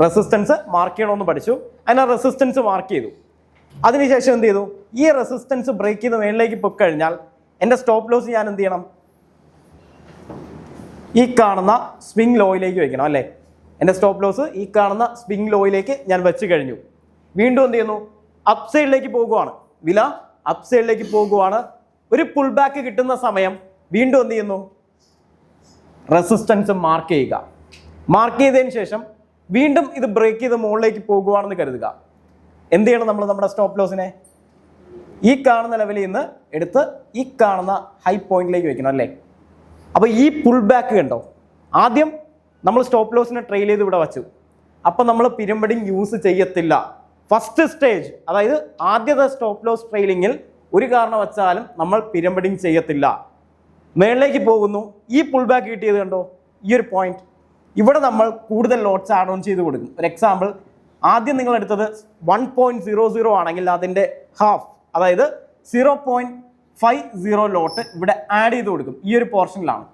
Resistance mark ചെയ്യണമെന്ന് പഠിച്ചു. അതിന് റെസിസ്റ്റൻസ് മാർക്ക് ചെയ്തു. അതിനുശേഷം എന്ത് ചെയ്തു? ഈ റെസിസ്റ്റൻസ് ബ്രേക്ക് ചെയ്ത് മേളിലേക്ക് പോയി കഴിഞ്ഞാൽ എൻ്റെ സ്റ്റോപ്പ് ലോസ് ഞാൻ എന്ത് ചെയ്യണം? ഈ കാണുന്ന സ്വിംഗ് ലോയിലേക്ക് വെക്കണം അല്ലേ? എൻ്റെ സ്റ്റോപ്പ് ലോസ് ഈ കാണുന്ന സ്വിംഗ് ലോയിലേക്ക് ഞാൻ വെച്ച് കഴിഞ്ഞു. വീണ്ടും എന്ത് ചെയ്യുന്നു? അപ്പ് സൈഡിലേക്ക് പോകുവാണ്. വില അപ്പ് സൈഡിലേക്ക് പോകുവാണ്. ഒരു പുൾ ബാക്ക് കിട്ടുന്ന സമയം വീണ്ടും എന്ത് ചെയ്യുന്നു? റെസിസ്റ്റൻസ് മാർക്ക് ചെയ്യുക. മാർക്ക് ചെയ്തതിന് ശേഷം വീണ്ടും ഇത് ബ്രേക്ക് ചെയ്ത് മുകളിലേക്ക് പോകുവാണെന്ന് കരുതുക. എന്ത് ചെയ്യണം നമ്മൾ നമ്മുടെ സ്റ്റോപ്പ് ലോസിനെ? ഈ കാണുന്ന ലെവലിൽ നിന്ന് എടുത്ത് ഈ കാണുന്ന ഹൈ പോയിന്റിലേക്ക് വെക്കണം അല്ലേ? അപ്പോൾ ഈ പുൾ ബാക്ക് കണ്ടോ? ആദ്യം നമ്മൾ സ്റ്റോപ്പ് ലോസിനെ ട്രെയിൽ ചെയ്ത് ഇവിടെ വച്ചു. അപ്പം നമ്മൾ പിരമിഡിങ് യൂസ് ചെയ്യത്തില്ല. ഫസ്റ്റ് സ്റ്റേജ്, അതായത് ആദ്യത്തെ സ്റ്റോപ്പ് ലോസ് ട്രെയിലിങ്ങിൽ ഒരു കാരണവശാലും നമ്മൾ പിരമിഡിങ് ചെയ്യത്തില്ല. മേളിലേക്ക് പോകുന്നു. ഈ പുൾ ബാക്ക് കിട്ടിയത് കണ്ടോ? ഈ ഒരു പോയിന്റ് ഇവിടെ നമ്മൾ കൂടുതൽ ലോട്ട്സ് ആഡ് ഓൺ ചെയ്ത് കൊടുക്കും. ഒരു എക്സാമ്പിൾ, ആദ്യം നിങ്ങൾ എടുത്തത് 1.00 ആണെങ്കിൽ അതിൻ്റെ ഹാഫ്, അതായത് 0.50 ലോട്ട് ഇവിടെ ആഡ് ചെയ്ത് കൊടുക്കും. ഈ ഒരു പോർഷനിലാണ്.